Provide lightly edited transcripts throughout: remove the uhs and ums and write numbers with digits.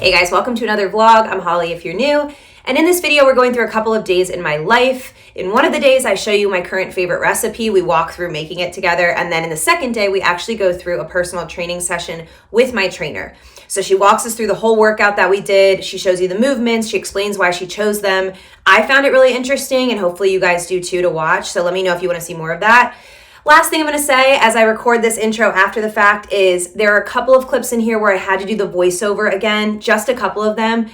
Hey guys, welcome to another vlog. I'm Holly if you're new. And in this video, we're going through a couple of days in my life. In one of the days, I show you my current favorite recipe. We walk through making it together. And then in the second day, we actually go through a personal training session with my trainer. So she walks us through the whole workout that we did. She shows you the movements. She explains why she chose them. I found it really interesting, and hopefully you guys do too to watch. So let me know if you want to see more of that. Last thing I'm going to say as I record this intro after the fact is there are a couple of clips in here where I had to do the voiceover again, just a couple of them.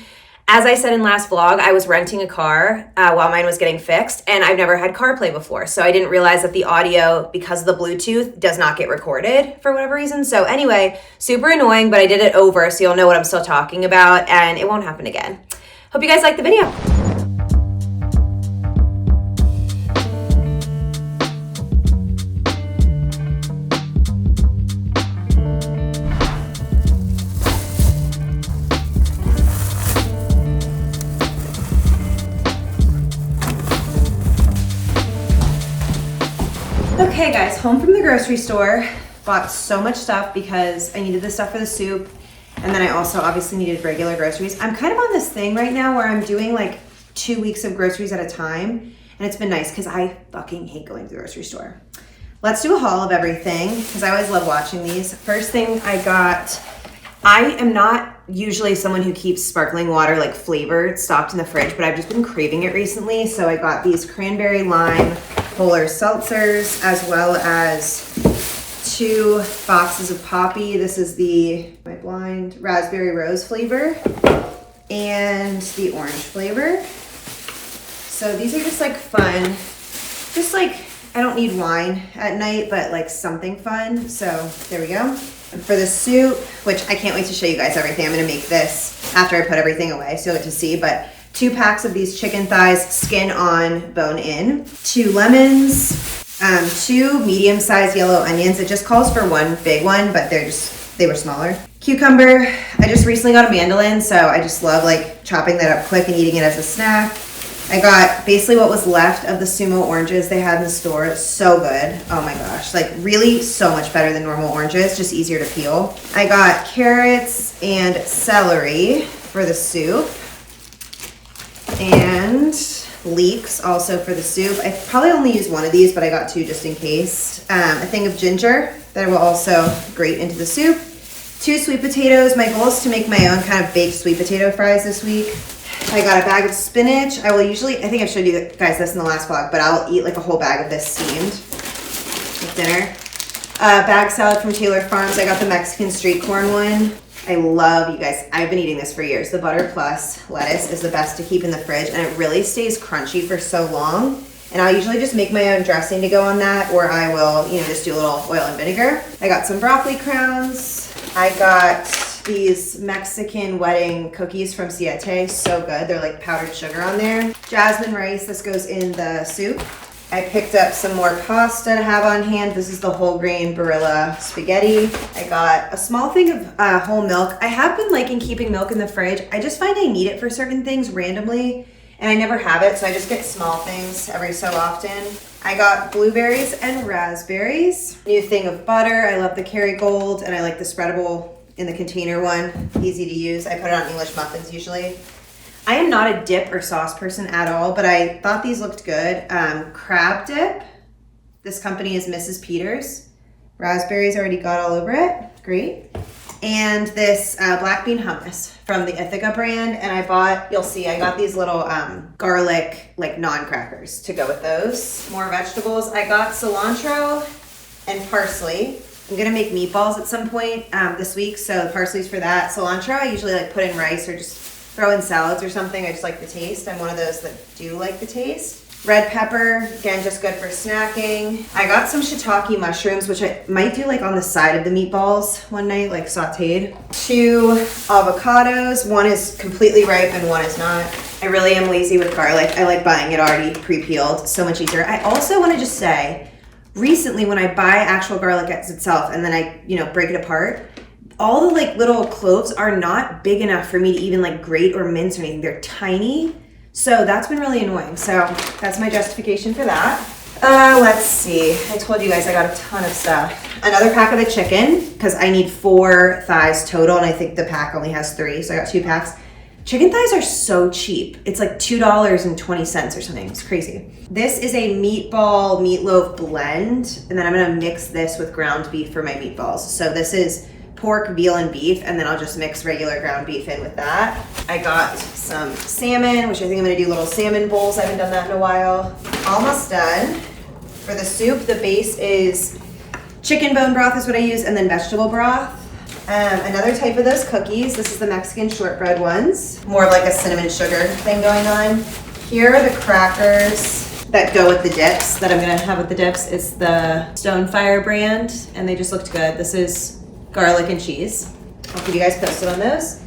As I said in last vlog, I was renting a car while mine was getting fixed, and I've never had CarPlay before. So I didn't realize that the audio, because of the Bluetooth, does not get recorded for whatever reason. So anyway, super annoying, but I did it over so you'll know what I'm still talking about and it won't happen again. Hope you guys like the video. Okay guys, home from the grocery store. Bought so much stuff because I needed this stuff for the soup. And then I also obviously needed regular groceries. I'm kind of on this thing right now where I'm doing like 2 weeks of groceries at a time. And it's been nice because I fucking hate going to the grocery store. Let's do a haul of everything because I always love watching these. First thing I got, I am not usually someone who keeps sparkling water like flavored stocked in the fridge, but I've just been craving it recently. So I got these cranberry lime polar seltzers, as well as 2 boxes of Poppy. This is the raspberry rose flavor and the orange flavor. So these are just like fun. Just like, I don't need wine at night, but like something fun. So there we go. And for the soup, which I can't wait to show you guys everything. I'm gonna make this after I put everything away so you'll get to see, but 2 packs of these chicken thighs, skin on, bone in, 2 lemons, 2 medium-sized yellow onions. It just calls for 1 big one, but they were smaller. Cucumber, I just recently got a mandolin, so I just love like chopping that up quick and eating it as a snack. I got basically what was left of the sumo oranges they had in the store. It's so good. Oh my gosh, like really so much better than normal oranges, just easier to peel. I got carrots and celery for the soup. And leeks also for the soup. I probably only use 1 of these, but I got 2 just in case. A thing of ginger that I will also grate into the soup. 2 sweet potatoes. My goal is to make my own kind of baked sweet potato fries this week. I got a bag of spinach. I will usually, I think I've showed you guys this in the last vlog, but I'll eat like a whole bag of this steamed with dinner. Bag salad from Taylor Farms. I got the Mexican street corn one. I love, you guys, I've been eating this for years. The Butter Plus lettuce is the best to keep in the fridge, and it really stays crunchy for so long. And I'll usually just make my own dressing to go on that, or I will, just do a little oil and vinegar. I got some broccoli crowns. I got these Mexican wedding cookies from Siete, so good. They're like powdered sugar on there. Jasmine rice, this goes in the soup. I picked up some more pasta to have on hand. This is the whole grain Barilla spaghetti. I got a small thing of whole milk. I have been liking keeping milk in the fridge. I just find I need it for certain things randomly, and I never have it, so I just get small things every so often. I got blueberries and raspberries. New thing of butter. I love the Kerrygold, and I like the spreadable in the container one. Easy to use. I put it on English muffins usually. I am not a dip or sauce person at all, but I thought these looked good. Crab dip. This company is Mrs. Peters. Raspberries already got all over it. Great. And this black bean hummus from the Ithaca brand. And I bought, you'll see, I got these little garlic like non-crackers to go with those. More vegetables. I got cilantro and parsley. I'm gonna make meatballs at some point this week, so parsley's for that. Cilantro I usually like put in rice or just throw in salads or something. I just like the taste. I'm one of those that do like the taste. Red pepper, again, just good for snacking. I got some shiitake mushrooms, which I might do like on the side of the meatballs one night, like sauteed. 2 avocados. 1 is completely ripe and 1 is not. I really am lazy with garlic. I like buying it already pre-peeled. So much easier. I also want to just say, recently when I buy actual garlic as itself and then I, break it apart, all the like little cloves are not big enough for me to even like grate or mince or anything. They're tiny. So that's been really annoying. So that's my justification for that. Let's see. I told you guys I got a ton of stuff. Another pack of the chicken, because I need 4 thighs total, and I think the pack only has 3, so I got 2 packs. Chicken thighs are so cheap. It's like $2.20 or something. It's crazy. This is a meatball meatloaf blend, and then I'm gonna mix this with ground beef for my meatballs. So this is pork, veal, and beef, and then I'll just mix regular ground beef in with that. I got some salmon, which I think I'm gonna do little salmon bowls. I haven't done that in a while. Almost done. For the soup, the base is chicken bone broth is what I use, and then vegetable broth. Another type of those cookies. This is the Mexican shortbread ones. More of like a cinnamon sugar thing going on. Here are the crackers that go with the dips that I'm gonna have with the dips. It's the Stonefire brand, and they just looked good. This is garlic and cheese. I'll keep you guys posted on those.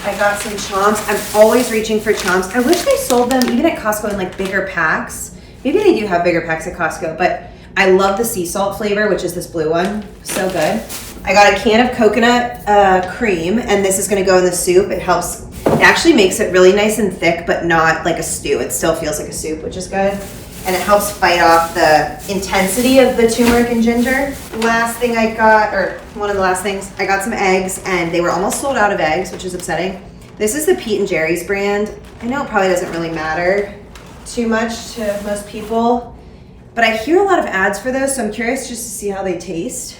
I got some chomps. I'm always reaching for chomps. I wish they sold them even at Costco in like bigger packs. Maybe they do have bigger packs at Costco, but I love the sea salt flavor, which is this blue one. So good. I got a can of coconut cream, and this is gonna go in the soup. It helps, it actually makes it really nice and thick, but not like a stew. It still feels like a soup, which is good. And it helps fight off the intensity of the turmeric and ginger. Last thing I got, or one of the last things, I got some eggs, and they were almost sold out of eggs, which is upsetting. This is the Pete and Jerry's brand. I know it probably doesn't really matter too much to most people, but I hear a lot of ads for those, so I'm curious just to see how they taste.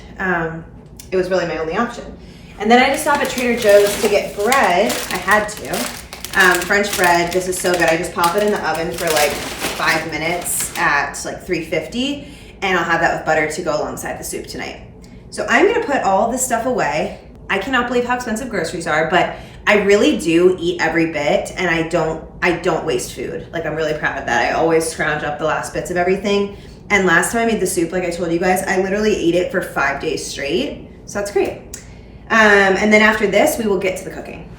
It was really my only option. And then I just stopped at Trader Joe's to get bread. I had to. French bread, this is so good. I just pop it in the oven for like 5 minutes at like 350, and I'll have that with butter to go alongside the soup tonight. So I'm gonna put all this stuff away. I cannot believe how expensive groceries are, but I really do eat every bit, and I don't waste food. Like, I'm really proud of that. I always scrounge up the last bits of everything. And last time I made the soup, like I told you guys, I literally ate it for 5 days straight. So that's great. And then after this, we will get to the cooking.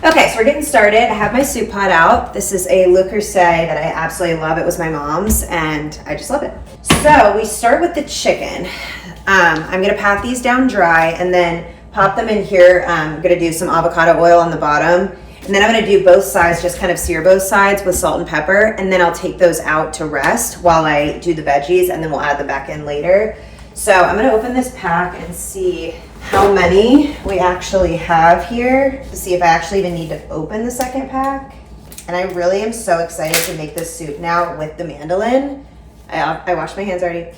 Okay, so we're getting started. I have my soup pot out. This is a Le Creuset that I absolutely love. It was my mom's, and I just love it. So we start with the chicken. I'm gonna pat these down dry and then pop them in here. I'm gonna do some avocado oil on the bottom. And then I'm gonna do both sides, just kind of sear both sides with salt and pepper. And then I'll take those out to rest while I do the veggies, and then we'll add them back in later. So I'm gonna open this pack and see how many we actually have here to see if I actually even need to open the second pack. And I really am so excited to make this soup now with the mandolin. I washed my hands already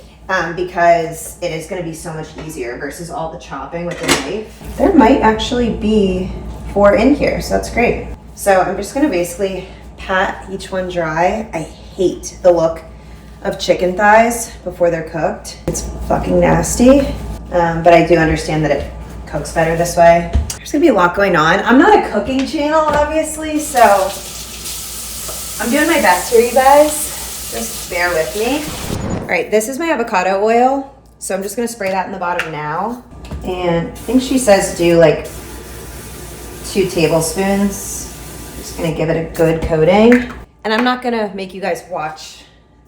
because it is gonna be so much easier versus all the chopping with the knife. There might actually be 4 in here, so that's great. So I'm just gonna basically pat each one dry. I hate the look of chicken thighs before they're cooked. It's fucking nasty, but I do understand that it cooks better this way. There's gonna be a lot going on. I'm not a cooking channel, obviously, so I'm doing my best here, you guys. Just bear with me. All right, this is my avocado oil, so I'm just gonna spray that in the bottom now. And I think she says do like 2 tablespoons. Just gonna give it a good coating. And I'm not gonna make you guys watch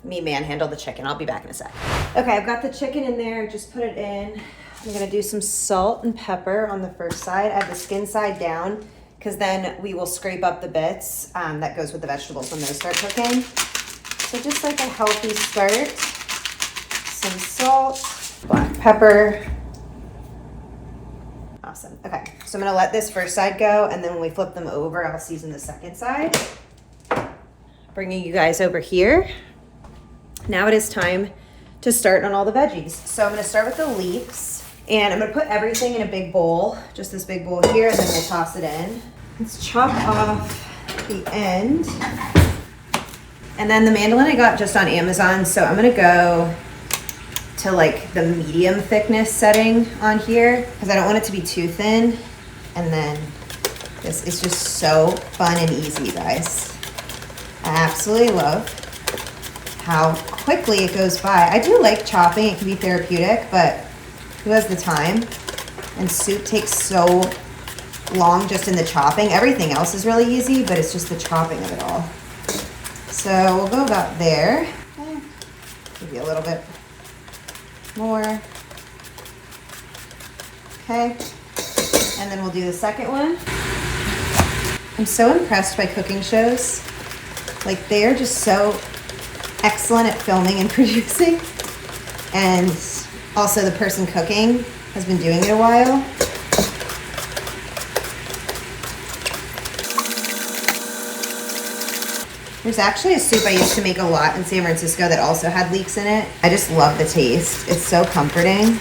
me manhandle the chicken. I'll be back in a sec. Okay, I've got the chicken in there. Just put it in. I'm gonna do some salt and pepper on the first side. I have the skin side down because then we will scrape up the bits that goes with the vegetables when those start cooking. So just like a healthy start. Some salt, black pepper. Awesome. Okay, so I'm gonna let this first side go, and then when we flip them over, I'll season the second side. Bringing you guys over here. Now it is time to start on all the veggies. So I'm gonna start with the leeks, and I'm gonna put everything in a big bowl, just this big bowl here, and then we'll toss it in. Let's chop off the end. And then the mandolin I got just on Amazon, so I'm gonna go to like the medium thickness setting on here because I don't want it to be too thin. And then this is just so fun and easy, you guys. I absolutely love how quickly it goes by. I do like chopping, it can be therapeutic, but who has the time? And soup takes so long just in the chopping. Everything else is really easy, but it's just the chopping of it all. So we'll go about there. Okay. Maybe a little bit more. Okay. And then we'll do the second one. I'm so impressed by cooking shows. Like, they are just so excellent at filming and producing. And also the person cooking has been doing it a while. There's actually a soup I used to make a lot in San Francisco that also had leeks in it. I just love the taste. It's so comforting.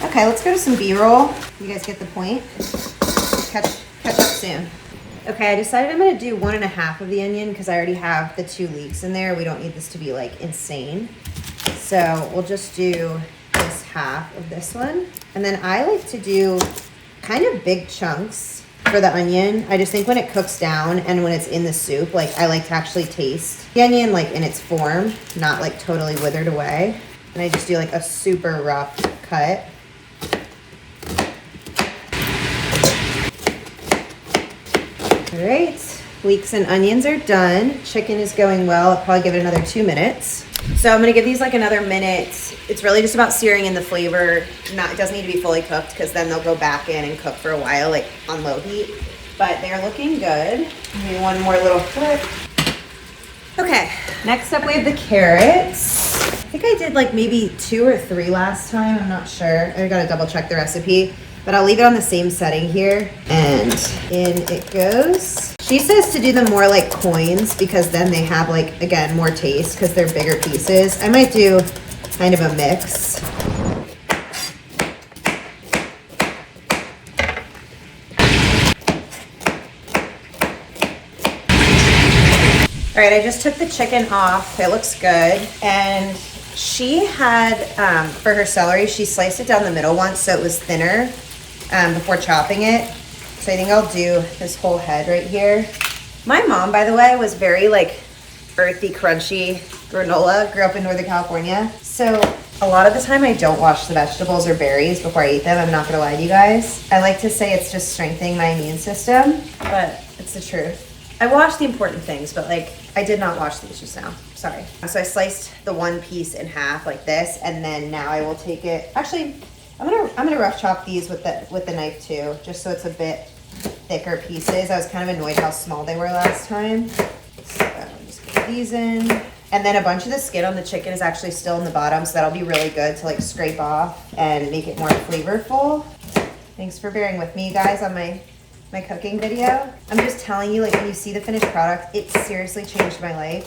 Okay, let's go to some B-roll. You guys get the point? Catch up soon. Okay, I decided I'm gonna do 1.5 of the onion because I already have the 2 leeks in there. We don't need this to be like insane. So we'll just do this half of this one. And then I like to do kind of big chunks for the onion. I just think when it cooks down and when it's in the soup, like I like to actually taste the onion like in its form, not like totally withered away. And I just do like a super rough cut. All right, leeks and onions are done. Chicken is going well. I'll probably give it another 2 minutes. So I'm gonna give these like another minute. It's really just about searing in the flavor. It doesn't need to be fully cooked because then they'll go back in and cook for a while, like on low heat. But they're looking good. Maybe one more little flip. Okay, next up we have the carrots. I think I did like maybe 2 or 3 last time, I'm not sure. I gotta double check the recipe. But I'll leave it on the same setting here, and in it goes. She says to do them more like coins because then they have like, again, more taste because they're bigger pieces. I might do kind of a mix. All right, I just took the chicken off. It looks good. And she had, for her celery, she sliced it down the middle once so it was thinner. Before chopping it. So I think I'll do this whole head right here. My mom, by the way, was very like earthy, crunchy granola. Grew up in Northern California. So a lot of the time I don't wash the vegetables or berries before I eat them. I'm not gonna lie to you guys. I like to say it's just strengthening my immune system, but it's the truth. I wash the important things, but like I did not wash these just now. Sorry. So I sliced the one piece in half like this, and then now I will take it. Actually, I'm gonna rough chop these with the knife too, just so it's a bit thicker pieces. I was kind of annoyed how small they were last time. So I'm just put these in. And then a bunch of the skin on the chicken is actually still in the bottom, so that'll be really good to like scrape off and make it more flavorful. Thanks for bearing with me, guys, on my cooking video. I'm just telling you, like when you see the finished product, it seriously changed my life.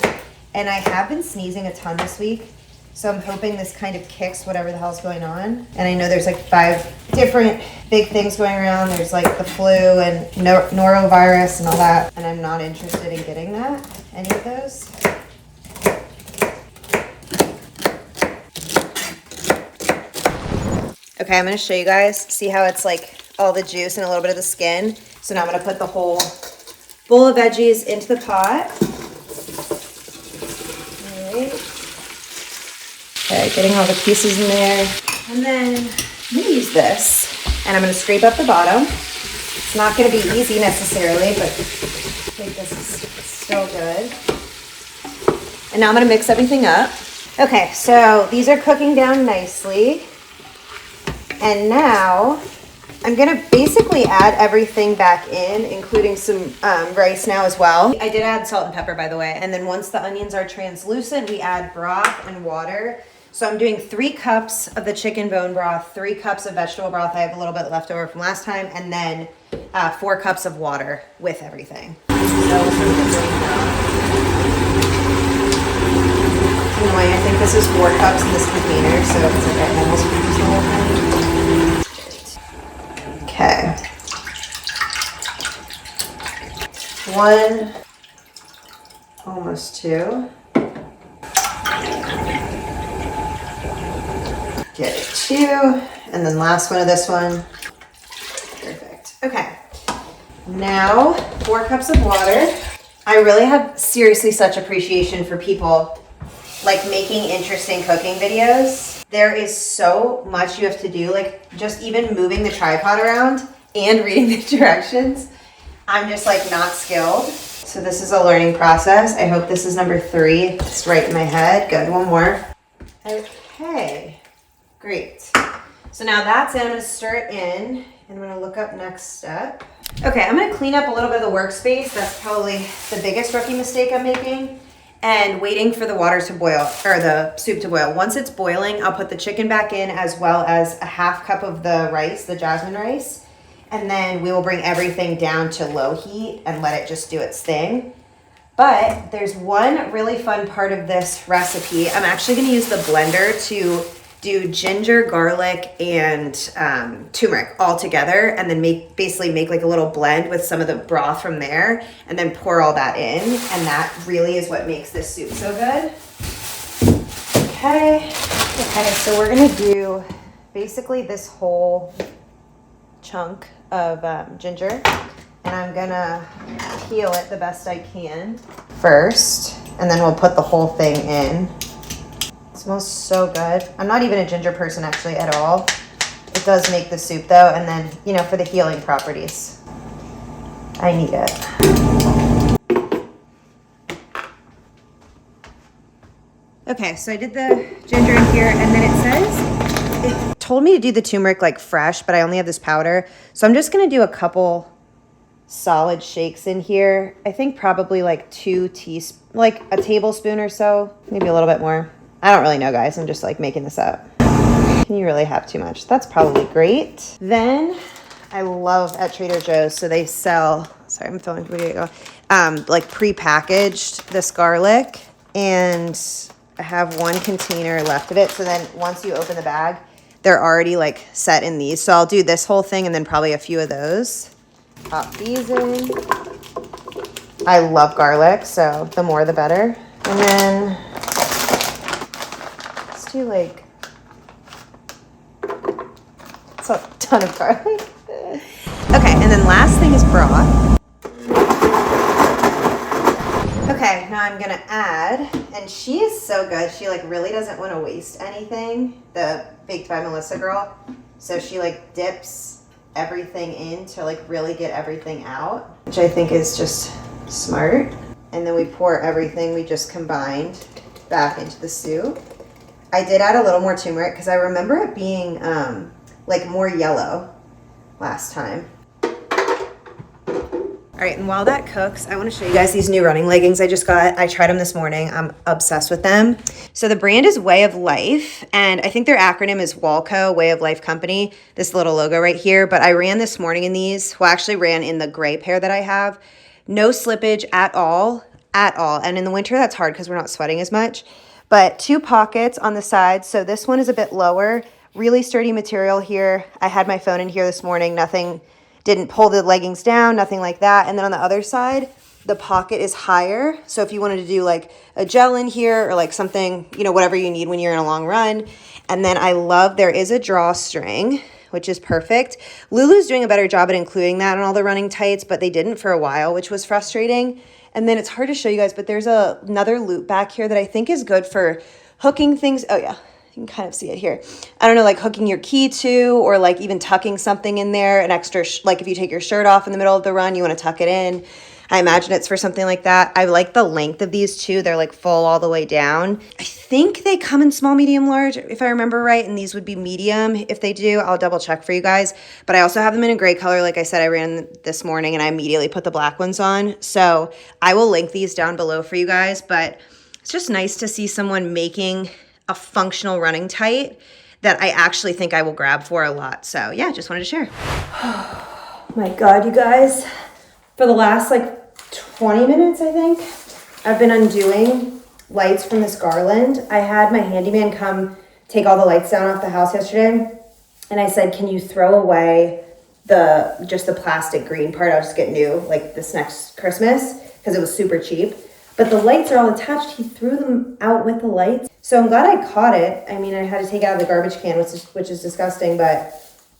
And I have been sneezing a ton this week. So I'm hoping this kind of kicks whatever the hell's going on. And I know there's like 5 different big things going around. There's like the flu and norovirus and all that. And I'm not interested in getting that, any of those. Okay, I'm gonna show you guys. See how it's like all the juice and a little bit of the skin. So now I'm gonna put the whole bowl of veggies into the pot. All right. Okay, getting all the pieces in there. And then I'm gonna use this and I'm gonna scrape up the bottom. It's not gonna be easy necessarily, but I think this is still good. And now I'm gonna mix everything up. Okay, so these are cooking down nicely. And now I'm gonna basically add everything back in, including some rice now as well. I did add salt and pepper, by the way. And then once the onions are translucent, we add broth and water. So I'm doing 3 cups of the chicken bone broth, 3 cups of vegetable broth. I have a little bit left over from last time, and then 4 cups of water with everything. Anyway, I think this is 4 cups in this container, so it's like I almost used the whole thing. Okay. 1, almost 2. Get it 2, and then last one of this one. Perfect. Okay. Now, 4 cups of water. I really have seriously such appreciation for people like making interesting cooking videos. There is so much you have to do, like just even moving the tripod around and reading the directions. I'm just like not skilled. So this is a learning process. I hope this is number 3. It's right in my head. Good, one more. Okay. Great. So now that's it. I'm going to stir it in, and I'm going to look up next step. Okay, I'm going to clean up a little bit of the workspace. That's probably the biggest rookie mistake I'm making. and waiting for the water to boil, or the soup to boil. Once it's boiling, I'll put the chicken back in as well as a half cup of the rice, the jasmine rice. And then we will bring everything down to low heat and let it just do its thing. But there's one really fun part of this recipe. I'm actually gonna use the blender to do ginger, garlic, and turmeric all together, and then basically make like a little blend with some of the broth from there, and then pour all that in, and that really is what makes this soup so good. Okay, so we're gonna do basically this whole chunk of ginger, and I'm gonna peel it the best I can first, and then we'll put the whole thing in. It smells so good. I'm not even a ginger person actually at all. It does make the soup though, and then, you know, for the healing properties, I need it. Okay, so I did the ginger in here, and then it told me to do the turmeric like fresh, but I only have this powder. So I'm just gonna do a couple solid shakes in here. I think probably like like a tablespoon or so, maybe a little bit more. I don't really know, guys. I'm just like making this up. Can you really have too much? That's probably great. Then I love at Trader Joe's, so they sell, sorry, I'm filming a video, like pre-packaged this garlic, and I have one container left of it. So then once you open the bag, they're already like set in these. So I'll do this whole thing and then probably a few of those. Pop these in. I love garlic, so the more the better. And then let's do like, it's a ton of garlic. Okay, and then last thing is broth. Okay, now I'm gonna add, and she is so good. She like really doesn't want to waste anything, the Baked by Melissa girl. So she like dips everything in to like really get everything out, which I think is just smart. And then we pour everything we just combined back into the soup. I did add a little more turmeric because I remember it being like more yellow last time. All right, and while that cooks, I want to show you guys these new running leggings I just got. I tried them this morning. I'm obsessed with them. So the brand is Way of Life, and I think their acronym is WALCO, Way of Life Company, this little logo right here. But I ran this morning in these. Well, actually ran in the gray pair that I have. No slippage at all, at all. And in the winter, that's hard because we're not sweating as much. But 2 pockets on the sides. So this one is a bit lower. Really sturdy material here. I had my phone in here this morning. Nothing, didn't pull the leggings down, nothing like that. And then on the other side, the pocket is higher. So if you wanted to do like a gel in here or like something, you know, whatever you need when you're in a long run. And then I love, there is a drawstring, which is perfect. Lulu's doing a better job at including that in all the running tights, but they didn't for a while, which was frustrating. And then it's hard to show you guys, but there's another loop back here that I think is good for hooking things. Oh yeah. You can kind of see it here. I don't know, like hooking your key to, or like even tucking something in there, an extra, like if you take your shirt off in the middle of the run, you want to tuck it in. I imagine it's for something like that. I like the length of these too. They're like full all the way down. I think they come in small, medium, large, if I remember right, and these would be medium. If they do, I'll double check for you guys. But I also have them in a gray color. Like I said, I ran this morning and I immediately put the black ones on. So I will link these down below for you guys, but it's just nice to see someone making a functional running tight that I actually think I will grab for a lot. So yeah, just wanted to share. Oh my God, you guys, for the last like 20 minutes, I think, I've been undoing lights from this garland. I had my handyman come take all the lights down off the house yesterday. And I said, can you throw away just the plastic green part? I'll just get new like this next Christmas because it was super cheap. But the lights are all attached. He threw them out with the lights. So I'm glad I caught it. I mean, I had to take it out of the garbage can, which is disgusting, but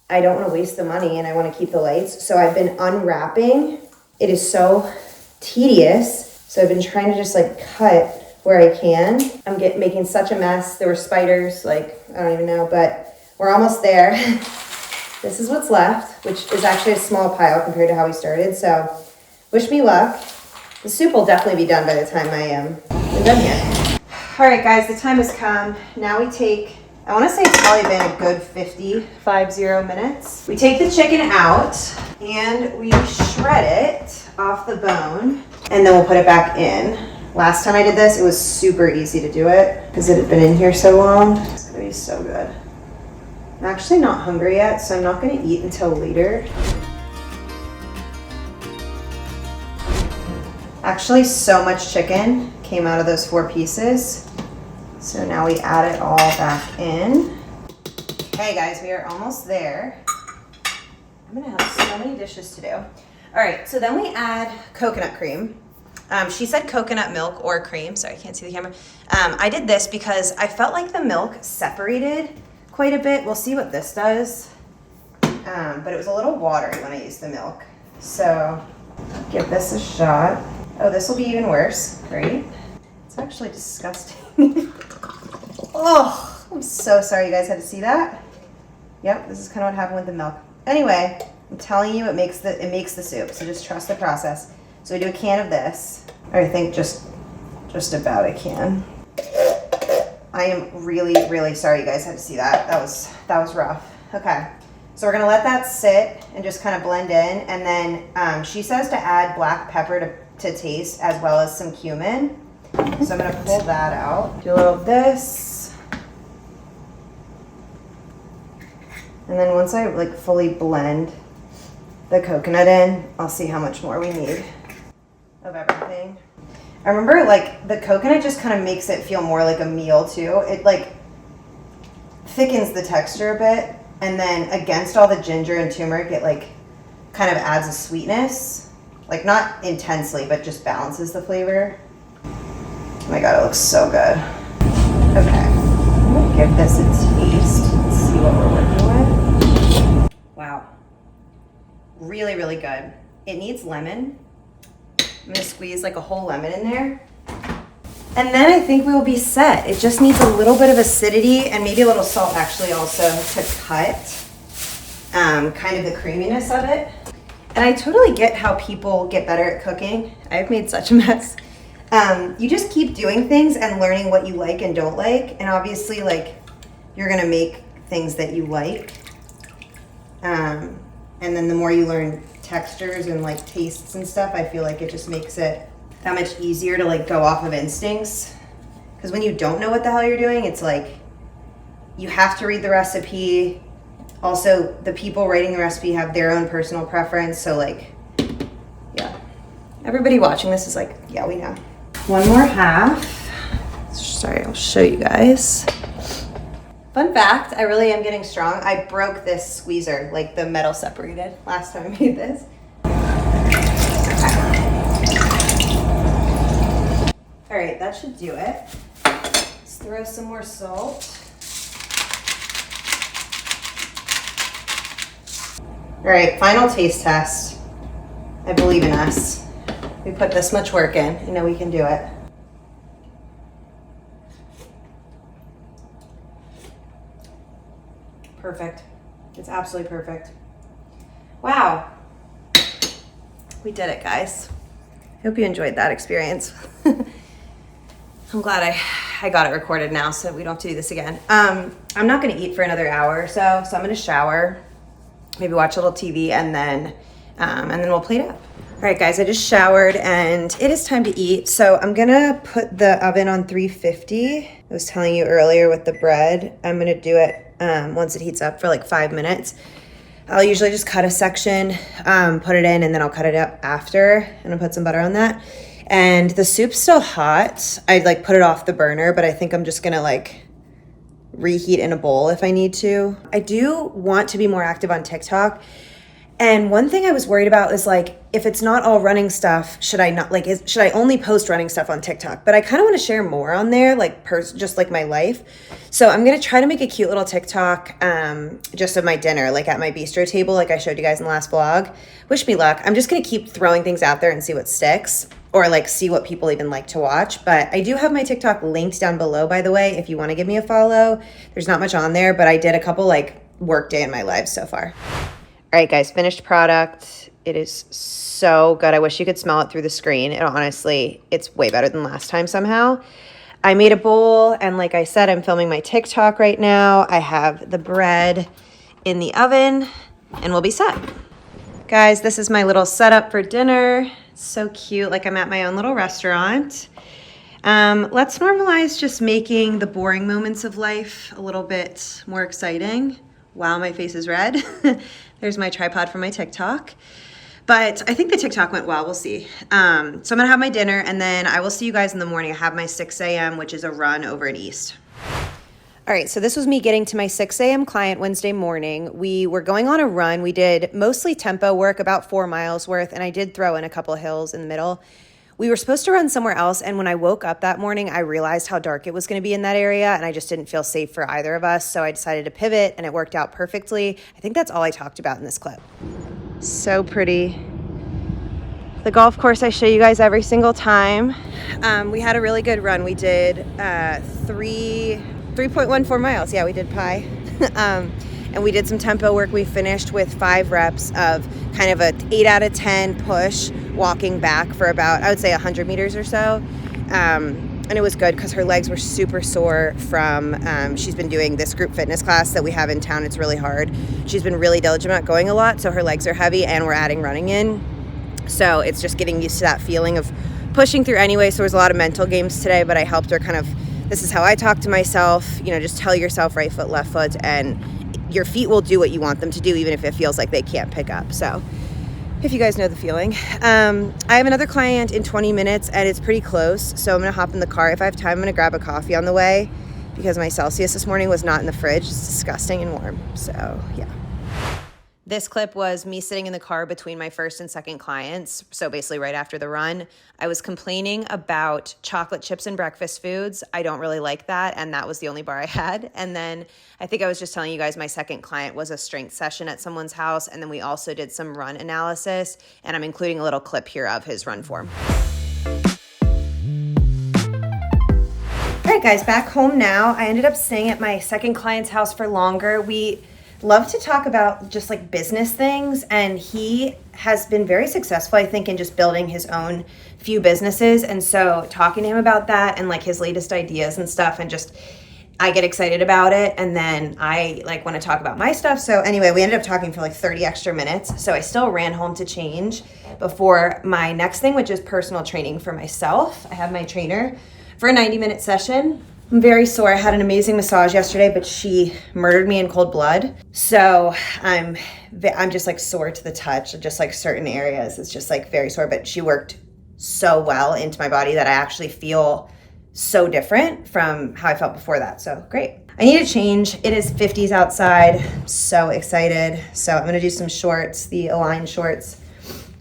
I don't want to waste the money and I want to keep the lights. So I've been unwrapping. It is so tedious. So I've been trying to just like cut where I can. I'm making such a mess. There were spiders, like, I don't even know, but we're almost there. This is what's left, which is actually a small pile compared to how we started. So wish me luck. The soup will definitely be done by the time I'm done here. All right, guys, the time has come. Now we take, I want to say it's probably been a good 50 minutes. We take the chicken out and we shred it off the bone, and then we'll put it back in Last time I did this, it was super easy to do it because it had been in here so long. It's gonna be so good. I'm actually not hungry yet, so I'm not gonna eat until later. Actually, so much chicken came out of those 4 pieces. So now we add it all back in. Okay guys, we are almost there. I'm gonna have so many dishes to do. All right, so then we add coconut cream. She said coconut milk or cream. Sorry, I can't see the camera. I did this because I felt like the milk separated quite a bit. We'll see what this does. But it was a little watery when I used the milk. So give this a shot. Oh, this will be even worse. Great. It's actually disgusting. Oh, I'm so sorry you guys had to see that. Yep, this is kind of what happened with the milk. Anyway, I'm telling you, it makes the soup. So just trust the process. So we do a can of this. Or I think just about a can. I am really, really sorry you guys had to see that. That was rough. Okay. So we're gonna let that sit and just kind of blend in. And then she says to add black pepper to taste as well as some cumin. So I'm gonna pull that out. Do a little of this. And then once I like fully blend the coconut in, I'll see how much more we need of everything. I remember like the coconut just kind of makes it feel more like a meal too. It like thickens the texture a bit, and then against all the ginger and turmeric, it like kind of adds a sweetness. Like not intensely, but just balances the flavor. Oh my God, it looks so good. Okay, I'm gonna give this a taste and see what we're working with. Wow, really, really good. It needs lemon. I'm gonna squeeze like a whole lemon in there. And then I think we will be set. It just needs a little bit of acidity and maybe a little salt actually also to cut kind of the creaminess of it. And I totally get how people get better at cooking. I've made such a mess. You just keep doing things and learning what you like and don't like. And obviously like you're gonna make things that you like. And then the more you learn textures and like tastes and stuff, I feel like it just makes it that much easier to like go off of instincts. Because when you don't know what the hell you're doing, it's like you have to read the recipe. Also, the people writing the recipe have their own personal preference. So like, yeah, everybody watching this is like, yeah, we know. One more half. Sorry, I'll show you guys. Fun fact, I really am getting strong. I broke this squeezer, like the metal separated last time I made this. All right, that should do it. Let's throw some more salt. All right, final taste test. I believe in us. We put this much work in, you know we can do it. Perfect. It's absolutely perfect. Wow. We did it, guys. I hope you enjoyed that experience. I'm glad I got it recorded now so we don't have to do this again. I'm not gonna eat for another hour or so I'm gonna shower, maybe watch a little TV, and then we'll plate up. All right, guys, I just showered and it is time to eat. So I'm gonna put the oven on 350. I was telling you earlier with the bread, I'm gonna do it once it heats up for like 5 minutes. I'll usually just cut a section, put it in, and then I'll cut it up after, and I'll put some butter on that. And the soup's still hot. I'd like put it off the burner, but I think I'm just gonna like reheat in a bowl if I need to. I do want to be more active on TikTok. And one thing I was worried about is like, if it's not all running stuff, should I not like, should I only post running stuff on TikTok? But I kind of want to share more on there, like just like my life. So I'm going to try to make a cute little TikTok just of my dinner, like at my bistro table, like I showed you guys in the last vlog. Wish me luck. I'm just going to keep throwing things out there and see what sticks, or like see what people even like to watch. But I do have my TikTok linked down below, by the way, if you want to give me a follow. There's not much on there, but I did a couple like work day in my life so far. All right, guys, finished product. It is so good. I wish you could smell it through the screen. And honestly, it's way better than last time somehow. I made a bowl, and like I said, I'm filming my TikTok right now. I have the bread in the oven, and we'll be set. Guys, this is my little setup for dinner. It's so cute, like I'm at my own little restaurant. Let's normalize just making the boring moments of life a little bit more exciting. Wow, my face is red. There's my tripod for my TikTok. But I think the TikTok went well. We'll see. So I'm going to have my dinner, and then I will see you guys in the morning. I have my 6 a.m., which is a run over in East. All right, so this was me getting to my 6 a.m. client Wednesday morning. We were going on a run. We did mostly tempo work, about 4 miles worth, and I did throw in a couple of hills in the middle. We were supposed to run somewhere else, and when I woke up that morning, I realized how dark it was going to be in that area, and I just didn't feel safe for either of us, so I decided to pivot, and it worked out perfectly. I think that's all I talked about in this clip. So pretty. The golf course I show you guys every single time. We had a really good run. We did 3.14 miles. Yeah, we did pi. And we did some tempo work. We finished with 5 reps of kind of a 8 out of 10 push, walking back for about, I would say 100 meters or so. And it was good because her legs were super sore from, she's been doing this group fitness class that we have in town. It's really hard. She's been really diligent about going a lot, so her legs are heavy, and we're adding running in. So it's just getting used to that feeling of pushing through anyway. So there was a lot of mental games today, but I helped her kind of, this is how I talk to myself, just tell yourself right foot, left foot, and your feet will do what you want them to do, even if it feels like they can't pick up. So if you guys know the feeling. I have another client in 20 minutes, and it's pretty close. So I'm going to hop in the car. If I have time, I'm going to grab a coffee on the way because my Celsius this morning was not in the fridge. It's disgusting and warm. So yeah. This clip was me sitting in the car between my first and second clients, so basically right after the run. I was complaining about chocolate chips and breakfast foods. I don't really like that, and that was the only bar I had. And then I think I was just telling you guys my second client was a strength session at someone's house, and then we also did some run analysis, and I'm including a little clip here of his run form. All right, guys, back home now. I ended up staying at my second client's house for longer. We love to talk about just like business things, and he has been very successful, I think, in just building his own few businesses. And so talking to him about that and like his latest ideas and stuff, and just I get excited about it, and then I like want to talk about my stuff. So anyway, we ended up talking for like 30 extra minutes. So I still ran home to change before my next thing, which is personal training for myself. I have my trainer for a 90-minute session. I'm very sore. I had an amazing massage yesterday, but she murdered me in cold blood. So I'm just like sore to the touch, just like certain areas. It's just like very sore, but she worked so well into my body that I actually feel so different from how I felt before that. So great. I need to change. It is 50s outside. I'm so excited. So I'm going to do some shorts, the Align shorts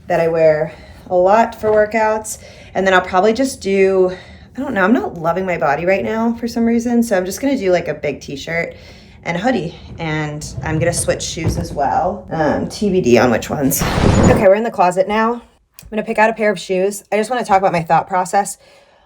that I wear a lot for workouts. And then I'll probably just do, I don't know, I'm not loving my body right now for some reason, so I'm just gonna do like a big t-shirt and a hoodie, and I'm gonna switch shoes as well. TBD on which ones. Okay, we're in the closet now. I'm gonna pick out a pair of shoes. I just wanna talk about my thought process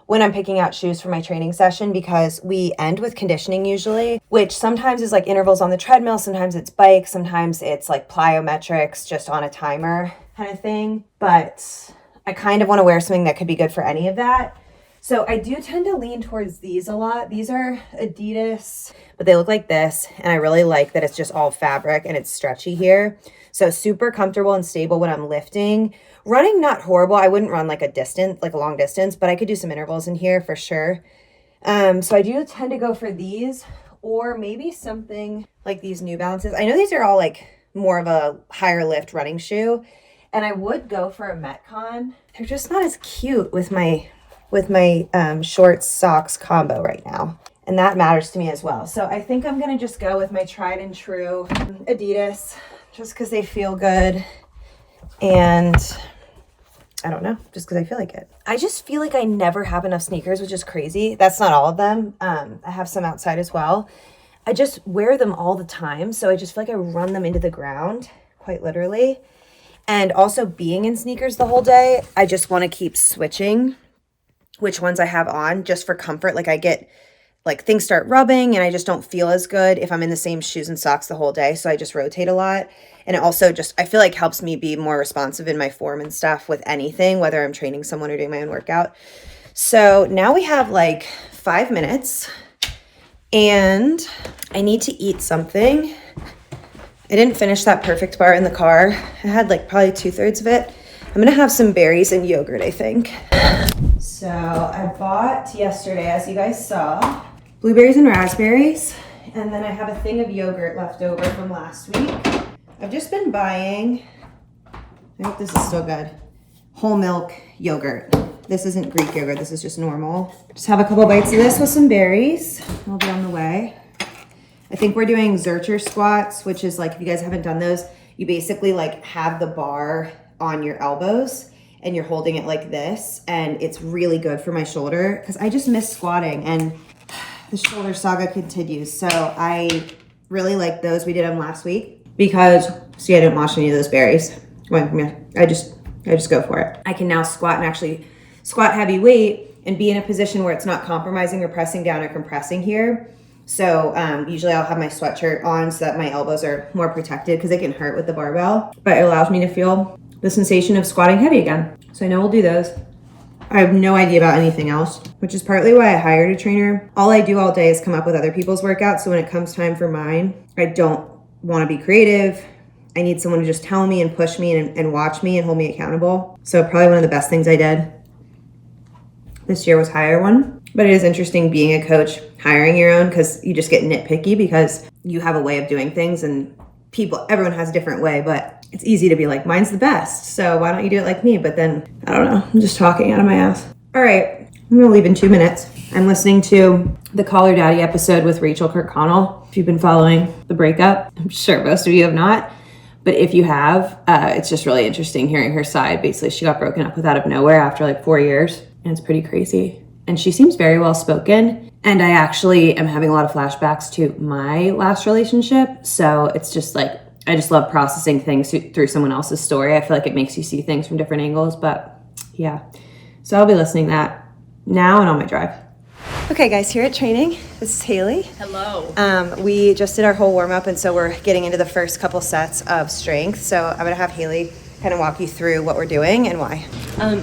when I'm picking out shoes for my training session, because we end with conditioning usually, which sometimes is like intervals on the treadmill, sometimes it's bike, sometimes it's like plyometrics, just on a timer kind of thing. But I kind of wanna wear something that could be good for any of that. So I do tend to lean towards these a lot. These are Adidas, but they look like this. And I really like that it's just all fabric and it's stretchy here. So super comfortable and stable when I'm lifting. Running, not horrible. I wouldn't run like a long distance, but I could do some intervals in here for sure. So I do tend to go for these, or maybe something like these New Balances. I know these are all like more of a higher lift running shoe. And I would go for a Metcon. They're just not as cute with my shorts socks combo right now, and that matters to me as well. So I think I'm gonna just go with my tried and true Adidas, just because they feel good, and I don't know, just because I feel like it. I just feel like I never have enough sneakers, which is crazy. That's not all of them. I have some outside as well. I just wear them all the time, so I just feel like I run them into the ground, quite literally. And also being in sneakers the whole day, I just want to keep switching which ones I have on just for comfort. Like I get, like things start rubbing and I just don't feel as good if I'm in the same shoes and socks the whole day. So I just rotate a lot. And it also just, I feel like helps me be more responsive in my form and stuff with anything, whether I'm training someone or doing my own workout. So now we have like 5 minutes and I need to eat something. I didn't finish that Perfect bar in the car. I had like probably 2/3 of it. I'm gonna have some berries and yogurt, I think. So I bought squat yesterday, as you guys saw. Blueberries and raspberries. And then I have a thing of yogurt left over from last week. I've just been buying, I hope this is still good, whole milk yogurt. This isn't Greek yogurt, this is just normal. Just have a couple bites of this with some berries. I'll be on the way. I think we're doing Zercher squats, which is like, if you guys haven't done those, you basically like have the bar on your elbows and you're holding it like this. And it's really good for my shoulder because I just miss squatting and the shoulder saga continues. So I really like those. We did them last week because, see, I didn't wash any of those berries. I just go for it. I can now squat and actually squat heavy weight and be in a position where it's not compromising or pressing down or compressing here. So usually I'll have my sweatshirt on so that my elbows are more protected because they can hurt with the barbell, but it allows me to feel the sensation of squatting heavy again. So I know we'll do those. I have no idea about anything else, which is partly why I hired a trainer. All I do all day is come up with other people's workouts. So when it comes time for mine, I don't want to be creative. I need someone to just tell me and push me and watch me and hold me accountable. So probably one of the best things I did this year was hire one. But it is interesting being a coach, hiring your own, because you just get nitpicky because you have a way of doing things and everyone has a different way, but it's easy to be like, mine's the best, so why don't you do it like me? But then, I don't know, I'm just talking out of my ass. All right, I'm gonna leave in 2 minutes. I'm listening to the Call Her Daddy episode with Rachel Kirkconnell. If you've been following the breakup, I'm sure most of you have not. But if you have, it's just really interesting hearing her side. Basically, she got broken up with out of nowhere after like 4 years, and it's pretty crazy. And she seems very well spoken. And I actually am having a lot of flashbacks to my last relationship. So it's just like, I just love processing things through someone else's story. I feel like it makes you see things from different angles, but yeah. So I'll be listening to that now and on my drive. Okay guys, here at training, this is Haley. Hello. We just did our whole warm up and so we're getting into the first couple sets of strength. So I'm gonna have Haley kind of walk you through what we're doing and why.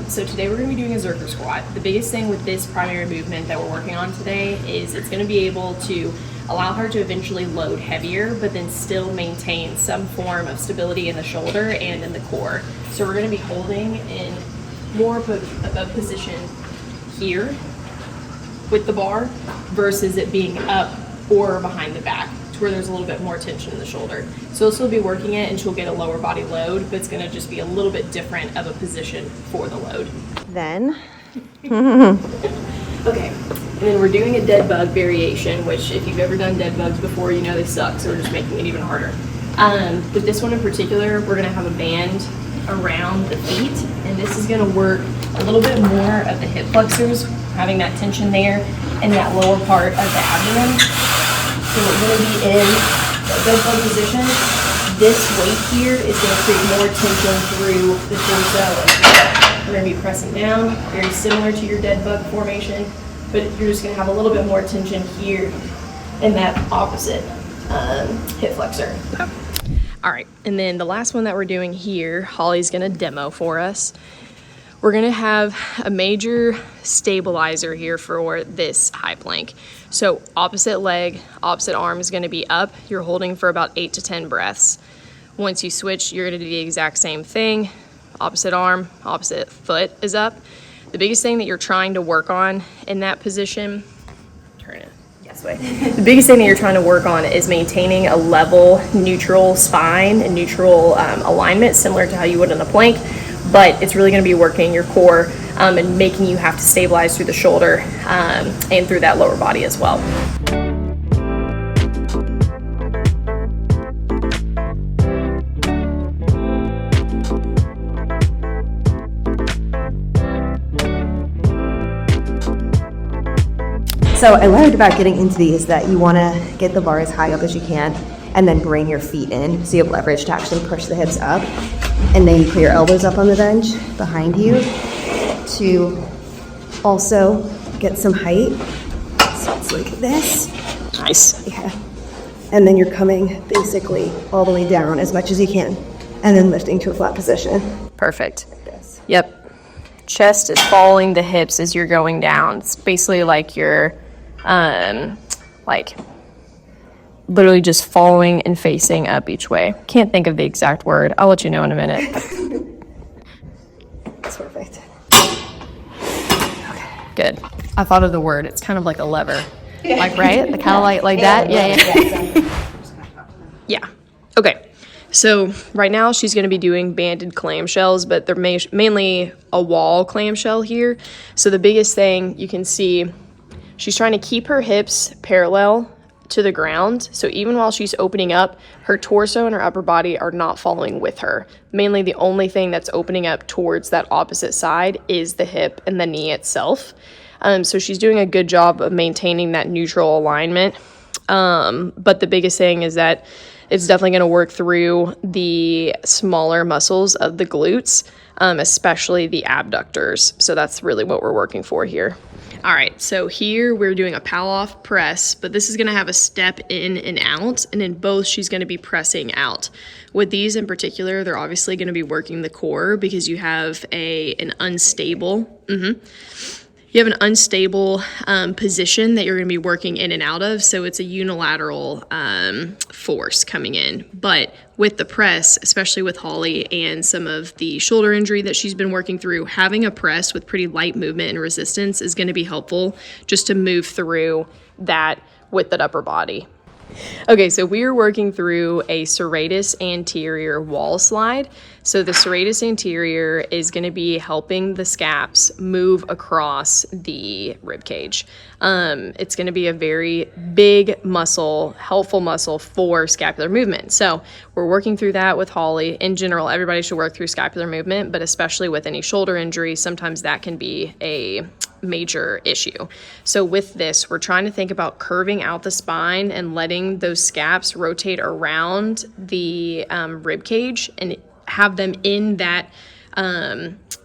So today we're going to be doing a Zercher squat. The biggest thing with this primary movement that we're working on today is it's going to be able to allow her to eventually load heavier, but then still maintain some form of stability in the shoulder and in the core. So we're going to be holding in more of a position here with the bar versus it being up or behind the back, where there's a little bit more tension in the shoulder. So we'll still be working it and she'll get a lower body load, but it's gonna just be a little bit different of a position for the load. Then. Okay, and then we're doing a dead bug variation, which if you've ever done dead bugs before, you know they suck, so we're just making it even harder. But this one in particular, we're gonna have a band around the feet, and this is gonna work a little bit more of the hip flexors, having that tension there, and that lower part of the abdomen. So we're going to be in a dead bug position. This weight here is going to create more tension through the torso. We're going to be pressing down, very similar to your dead bug formation, but you're just going to have a little bit more tension here in that opposite hip flexor. All right, and then the last one that we're doing here, Holly's going to demo for us. We're going to have a major stabilizer here for this high plank. So opposite leg, opposite arm is going to be up. You're holding for about 8 to 10 breaths. Once you switch, you're going to do the exact same thing. Opposite arm, opposite foot is up. The biggest thing that you're trying to work on in that position, turn it this way. The biggest thing that you're trying to work on is maintaining a level, neutral spine and neutral alignment, similar to how you would in a plank. But it's really going to be working your core and making you have to stabilize through the shoulder and through that lower body as well. So I learned about getting into these that you want to get the bar as high up as you can and then bring your feet in so you have leverage to actually push the hips up. And then you put your elbows up on the bench behind you to also get some height. So it's like this. Nice. Yeah. And then you're coming basically all the way down as much as you can and then lifting to a flat position. Perfect. Like this. Yep. Chest is following the hips as you're going down. It's basically like you're literally just following and facing up each way. Can't think of the exact word. I'll let you know in a minute. That's perfect. Good. I thought of the word. It's kind of like a lever. Like, right? Kind of like that? Yeah. Yeah. Okay. So right now she's going to be doing banded clamshells, but they're mainly a wall clamshell here. So the biggest thing you can see, she's trying to keep her hips parallel to the ground. So even while she's opening up, her torso and her upper body are not following with her. Mainly the only thing that's opening up towards that opposite side is the hip and the knee itself. So she's doing a good job of maintaining that neutral alignment. But the biggest thing is that it's definitely going to work through the smaller muscles of the glutes, especially the abductors. So that's really what we're working for here. All right, so here we're doing a pal-off press, but this is going to have a step in and out, and in both she's going to be pressing out. With these in particular, they're obviously going to be working the core because you have an unstable position that you're going to be working in and out of, so it's a unilateral force coming in. But with the press, especially with Holly and some of the shoulder injury that she's been working through, having a press with pretty light movement and resistance is going to be helpful just to move through that with that upper body. Okay, so we are working through a serratus anterior wall slide. So the serratus anterior is going to be helping the scaps move across the rib cage. It's going to be a very big muscle, helpful muscle for scapular movement. So we're working through that with Holly. In general, everybody should work through scapular movement, but especially with any shoulder injury, sometimes that can be a major issue. So with this, we're trying to think about curving out the spine and letting those scaps rotate around the rib cage and have them in that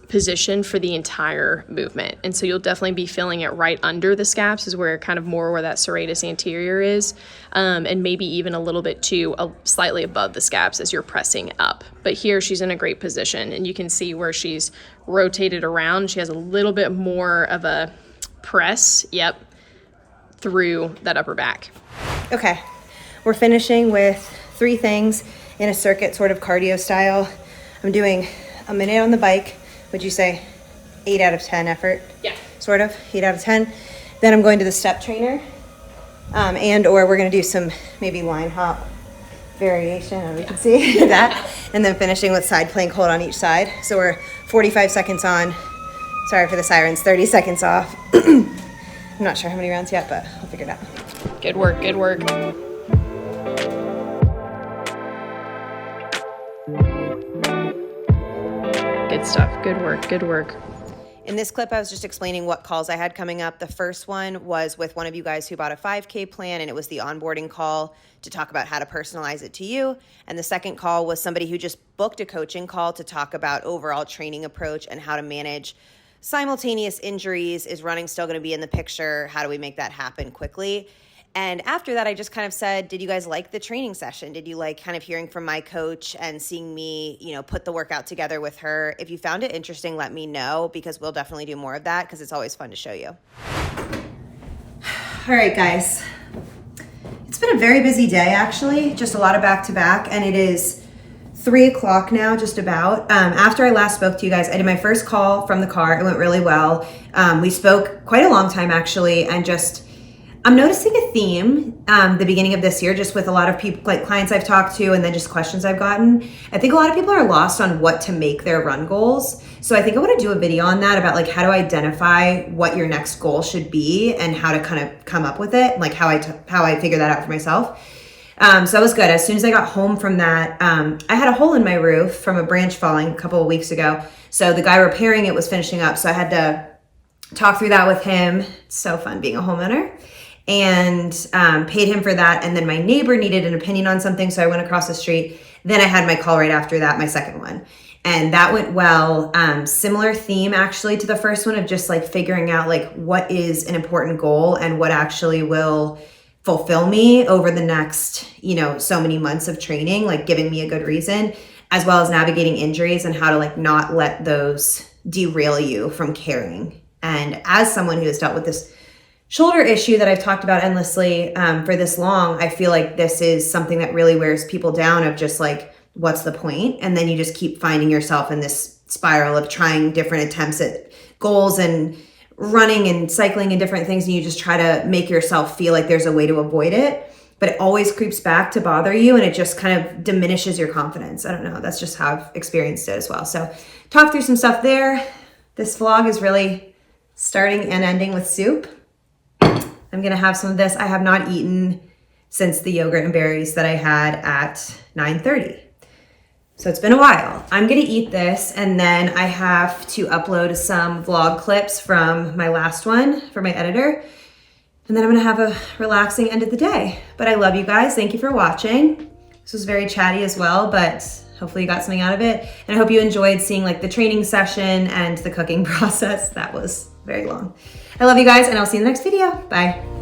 position for the entire movement. And so you'll definitely be feeling it right under the scaps is where kind of more where that serratus anterior is, and maybe even a little bit slightly above the scaps as you're pressing up. But here she's in a great position, and you can see where she's rotated around. She has a little bit more of a press, through that upper back. Okay, we're finishing with 3 things in a circuit sort of cardio style. I'm doing a minute on the bike. Would you say 8 out of 10 effort? Yeah. Sort of, 8 out of 10. Then I'm going to the step trainer, or we're gonna do some maybe line hop variation, and we can see that. And then finishing with side plank hold on each side. So we're 45 seconds on, sorry for the sirens, 30 seconds off. I'm not sure how many rounds yet, but I'll figure it out. Good work, good work. Good stuff. Good work. Good work. In this clip, I was just explaining what calls I had coming up. The first one was with one of you guys who bought a 5K plan, and it was the onboarding call to talk about how to personalize it to you. And the second call was somebody who just booked a coaching call to talk about overall training approach and how to manage simultaneous injuries. Is running still going to be in the picture? How do we make that happen quickly? And after that, I just kind of said, did you guys like the training session? Did you like kind of hearing from my coach and seeing me, put the workout together with her? If you found it interesting, let me know, because we'll definitely do more of that, because it's always fun to show you. All right, guys. It's been a very busy day, actually. Just a lot of back-to-back, and it is 3 o'clock now, just about. After I last spoke to you guys, I did my first call from the car. It went really well. We spoke quite a long time, actually, and I'm noticing a theme the beginning of this year, just with a lot of people, like clients I've talked to, and then just questions I've gotten. I think a lot of people are lost on what to make their run goals. So I think I want to do a video on that about like how to identify what your next goal should be and how to kind of come up with it, like how I figure that out for myself. So that was good. As soon as I got home from that, I had a hole in my roof from a branch falling a couple of weeks ago. So the guy repairing it was finishing up. So I had to talk through that with him. It's so fun being a homeowner. And paid him for that. And then my neighbor needed an opinion on something, so I went across the street. Then I had my call right after that, my second one. And that went well. Similar theme actually to the first one, of just like figuring out like what is an important goal and what actually will fulfill me over the next, so many months of training, like giving me a good reason, as well as navigating injuries and how to like not let those derail you from caring. And as someone who has dealt with this shoulder issue that I've talked about endlessly for this long, I feel like this is something that really wears people down, of just like, what's the point? And then you just keep finding yourself in this spiral of trying different attempts at goals and running and cycling and different things, and you just try to make yourself feel like there's a way to avoid it, but it always creeps back to bother you, and it just kind of diminishes your confidence. I don't know. That's just how I've experienced it as well. So talk through some stuff there. This vlog is really starting and ending with soup. I'm gonna have some of this. I have not eaten since the yogurt and berries that I had at 9:30. So it's been a while. I'm gonna eat this, and then I have to upload some vlog clips from my last one for my editor. And then I'm gonna have a relaxing end of the day. But I love you guys. Thank you for watching. This was very chatty as well, but hopefully you got something out of it. And I hope you enjoyed seeing like the training session and the cooking process. That was very long. I love you guys, and I'll see you in the next video. Bye.